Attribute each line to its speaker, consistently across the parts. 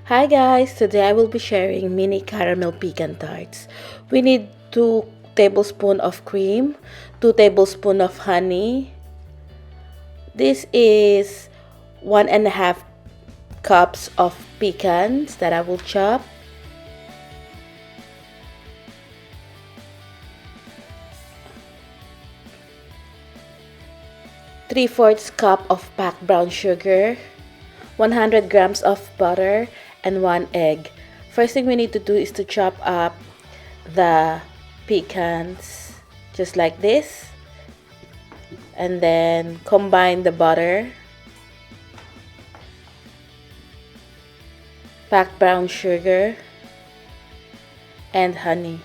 Speaker 1: Hi guys, today I will be sharing mini caramel pecan tarts. We need 2 tablespoons of cream, 2 tablespoons of honey. This is 1.5 cups of pecans that I will chop. Three-fourths cup of packed brown sugar, 100 grams of butter, and 1 egg. First thing we need to do is to chop up the pecans just like this, and then combine the butter, packed brown sugar, and honey.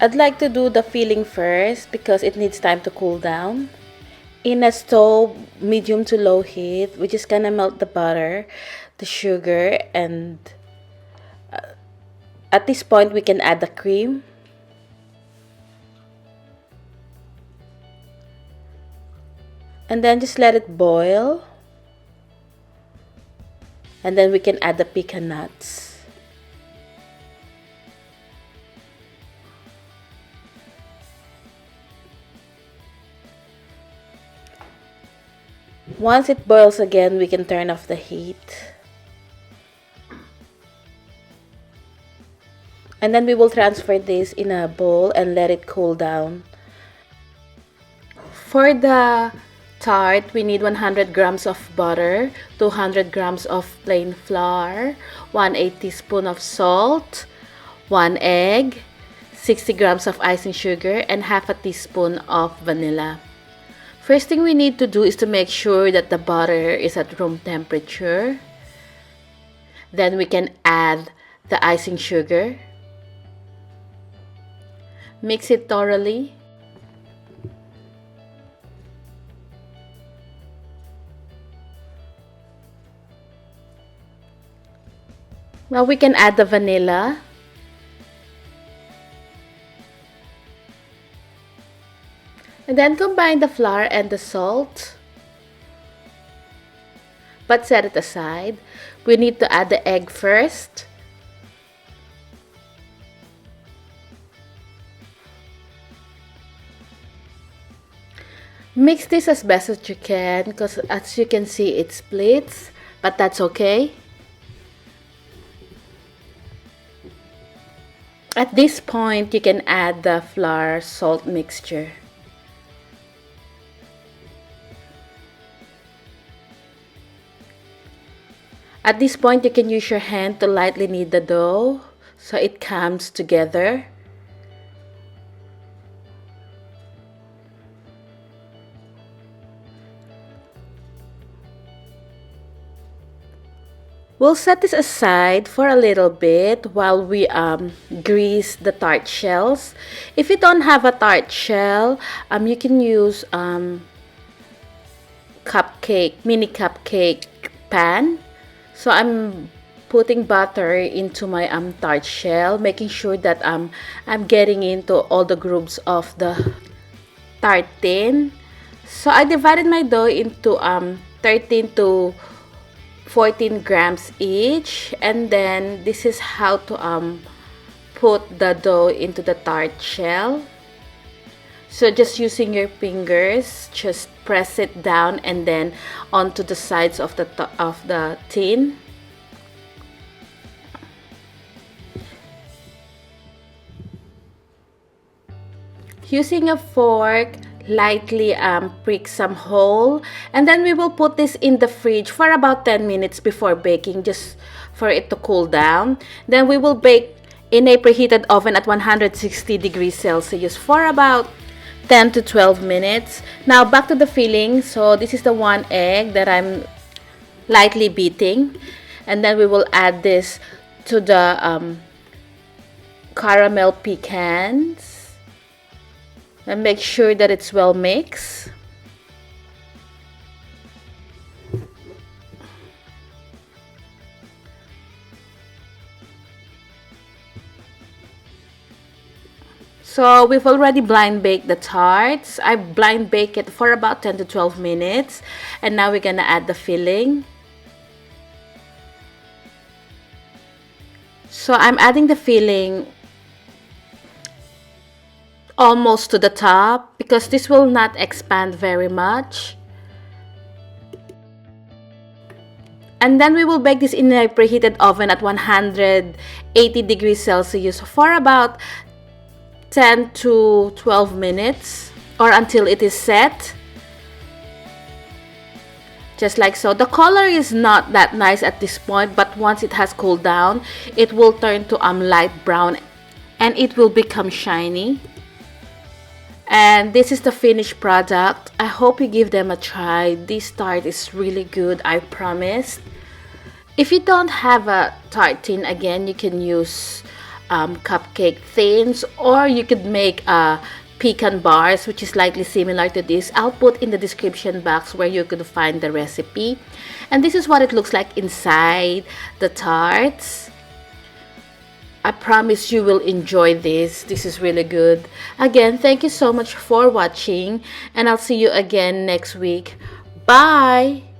Speaker 1: I'd like to do the filling first because it needs time to cool down. In a stove, medium to low heat, we're just gonna melt the butter, the sugar, and at this point we can add the cream. And then just let it boil. And then we can add the pecan nuts. Once it boils again, we can turn off the heat. And then we will transfer this in a bowl and let it cool down. For the tart, we need 100 grams of butter, 200 grams of plain flour, 1/8 teaspoon of salt, 1 egg, 60 grams of icing sugar, and half a teaspoon of vanilla. First thing we need to do is to make sure that the butter is at room temperature. Then we can add the icing sugar. Mix it thoroughly. Now we can add the vanilla. And then combine the flour and the salt. But set it aside. We need to add the egg first. Mix this as best as you can because as you can see it splits, but that's okay. At this point, you can add the flour salt mixture. At this point, you can use your hand to lightly knead the dough so it comes together. We'll set this aside for a little bit while we grease the tart shells. If you don't have a tart shell, you can use mini cupcake pan. So I'm putting butter into my tart shell, making sure that I'm getting into all the grooves of the tart tin. So I divided my dough into 13 to 14 grams each, and then this is how to put the dough into the tart shell. So just using your fingers, just press it down and then onto the sides of the tin. Using a fork, lightly prick some hole, and then we will put this in the fridge for about 10 minutes before baking, just for it to cool down. Then we will bake in a preheated oven at 160 degrees Celsius for about 10 to 12 minutes. Now back to the filling. So this is the 1 egg that I'm lightly beating, and then we will add this to the caramel pecans. And make sure that it's well mixed. So we've already blind baked the tarts. I blind bake it for about 10 to 12 minutes. And now we're gonna add the filling. So I'm adding the filling almost to the top because this will not expand very much. And then we will bake this in a preheated oven at 180 degrees Celsius for about 10 to 12 minutes or until it is set. Just like so. The color is not that nice at this point, but once it has cooled down, it will turn to light brown and it will become shiny. And this is the finished product. I hope you give them a try. This tart is really good, I promise. If you don't have a tart tin, again, you can use cupcake thins, or you could make pecan bars, which is slightly similar to this. I'll put in the description box where you could find the recipe. And this is what it looks like inside the tarts. I promise you will enjoy this. This is really good. Again, thank you so much for watching, and I'll see you again next week. Bye!